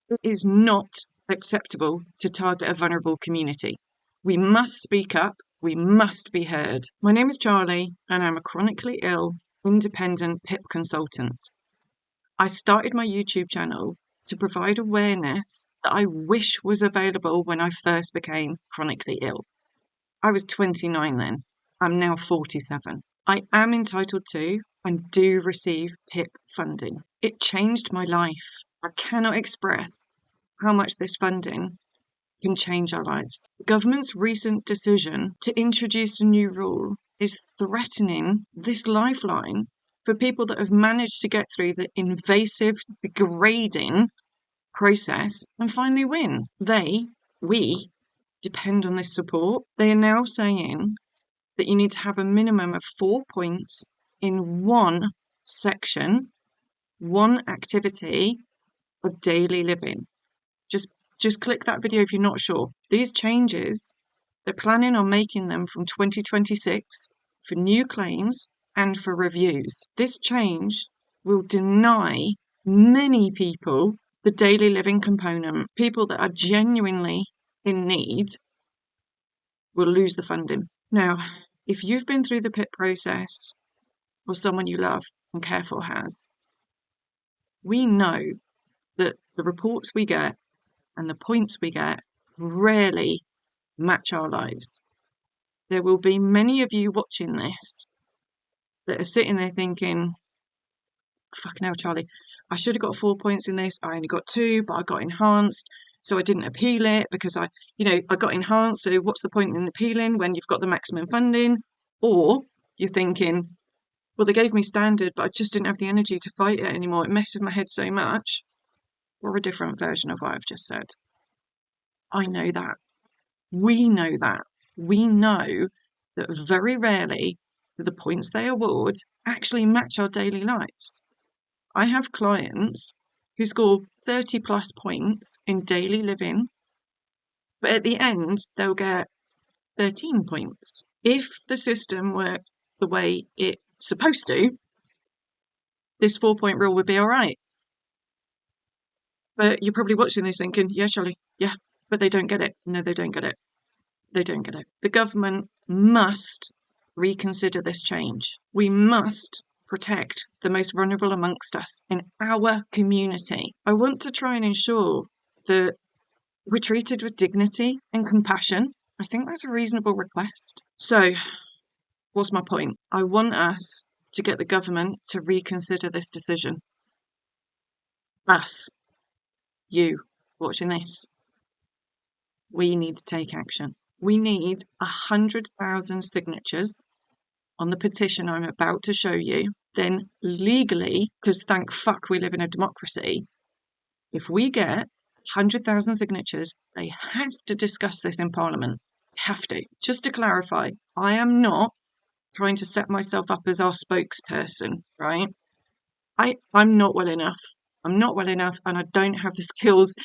It is not acceptable to target a vulnerable community. We must speak up. We must be heard. My name is Charlie, and I'm a chronically ill, independent PIP consultant. I started my YouTube channel to provide awareness that I wish was available when I first became chronically ill. I was 29 then. I'm now 47. I am entitled to and do receive PIP funding. It changed my life. I cannot express how much this funding can change our lives. The government's recent decision to introduce a new rule is threatening this lifeline for people that have managed to get through the invasive, degrading process and finally win. We depend on this support. They are now saying that you need to have a minimum of 4 points in one section, one activity of daily living. Just click that video if you're not sure. These changes, they're planning on making them from 2026 for new claims and for reviews. This change will deny many people the daily living component. People that are genuinely in need will lose the funding. Now, if you've been through the PIP process, or someone you love and care for has, we know that the reports we get and the points we get rarely match our lives. There will be many of you watching this that are sitting there thinking, fucking hell, Charlie, I should have got 4 points in this. I only got 2, but I got enhanced. So I didn't appeal it because I got enhanced. So what's the point in appealing when you've got the maximum funding? Or you're thinking, well, they gave me standard, but I just didn't have the energy to fight it anymore. It messed with my head so much. Or a different version of what I've just said. I know that. We know that. We know that very rarely do the points they award actually match our daily lives. I have clients who score 30 plus points in daily living, but at the end, they'll get 13 points. If the system worked the way it's supposed to, this 4-point rule would be all right. But you're probably watching this thinking, yeah, Charlie, yeah, but they don't get it. No, they don't get it. They don't get it. The government must reconsider this change. We must protect the most vulnerable amongst us in our community. I want to try and ensure that we're treated with dignity and compassion. I think that's a reasonable request. So, what's my point? I want us to get the government to reconsider this decision. Us, you, watching this, we need to take action. We need 100,000 signatures on the petition I'm about to show you. Then legally, because thank fuck we live in a democracy, if we get 100,000 signatures, they have to discuss this in Parliament. Have to. Just to clarify, I am not trying to set myself up as our spokesperson, right? I'm not well enough. I'm not well enough, and I don't have the skills.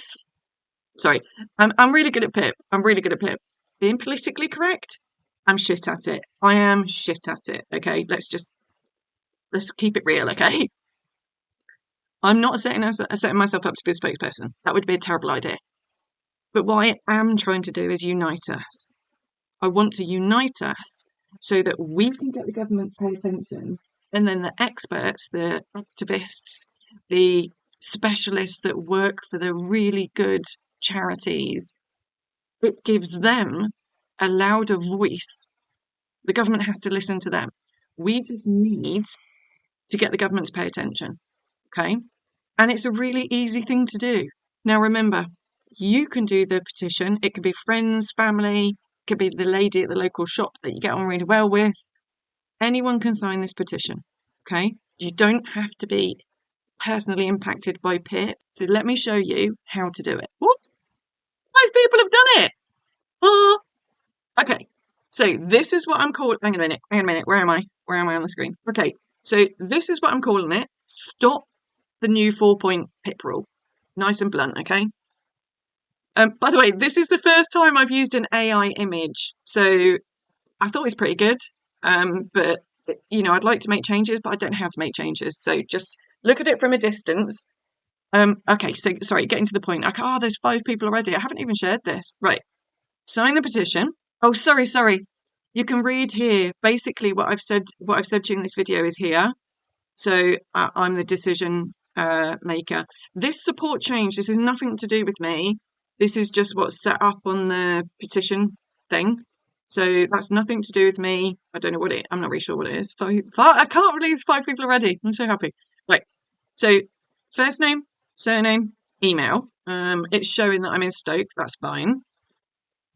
Sorry, I'm really good at PIP. I'm really good at PIP. Being politically correct, I'm shit at it. I am shit at it. Okay, let's keep it real. Okay, I'm not setting myself up to be a spokesperson. That would be a terrible idea. But what I am trying to do is unite us. I want to unite us so that we can get the government to pay attention, and then the experts, the activists, the specialists that work for the really good charities, it gives them a louder voice. The government has to listen to them. We just need to get the government to pay attention, okay? And it's a really easy thing to do. Now, remember, you can do the petition. It could be friends, family, it could be the lady at the local shop that you get on really well with. Anyone can sign this petition, okay? You don't have to be personally impacted by PIP. So let me show you how to do it. What? 5 people have done it. Oh, okay. So this is what I'm calling. Hang on a minute. Where am I? Where am I on the screen? Okay. So this is what I'm calling it. Stop the new 4-point PIP rule. Nice and blunt. Okay. By the way, this is the first time I've used an AI image, so I thought it was pretty good. But I'd like to make changes, but I don't know how to make changes. So just look at it from a distance. Okay, so sorry, getting to the point. Like, oh, there's 5 people already. I haven't even shared this. Right. Sign the petition. Oh, sorry. You can read here. Basically, what I've said during this video is here. So I'm the decision maker. This support change, this is nothing to do with me. This is just what's set up on the petition thing. So that's nothing to do with me. I don't know I'm not really sure what it is. I can't believe it's 5 people already. I'm so happy. Right. So first name, surname, email. It's showing that I'm in Stoke. That's fine.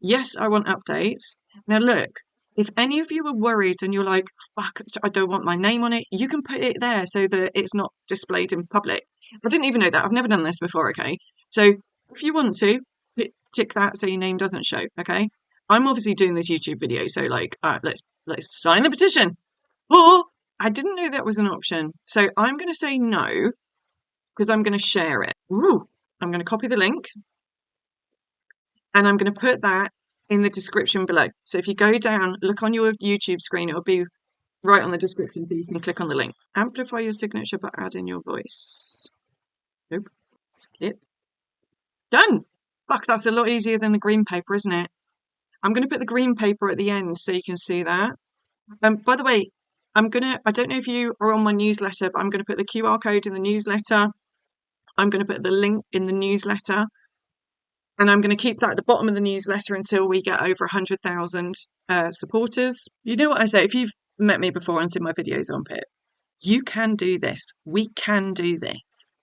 Yes, I want updates. Now look, if any of you are worried and you're like, fuck, I don't want my name on it, you can put it there so that it's not displayed in public. I didn't even know that. I've never done this before, okay? So if you want to, tick that so your name doesn't show, okay? I'm obviously doing this YouTube video, so like, let's sign the petition. Oh, I didn't know that was an option. So I'm going to say no, because I'm going to share it. Ooh, I'm going to copy the link. And I'm going to put that in the description below. So if you go down, look on your YouTube screen, it'll be right on the description so you can click on the link. Amplify your signature, but add in your voice. Nope. Skip. Done. Fuck, that's a lot easier than the green paper, isn't it? I'm going to put the green paper at the end so you can see that. By the way, I don't know if you are on my newsletter, but I'm going to put the QR code in the newsletter. I'm going to put the link in the newsletter. And I'm going to keep that at the bottom of the newsletter until we get over 100,000 supporters. You know what I say? If you've met me before and seen my videos on PIP, you can do this. We can do this.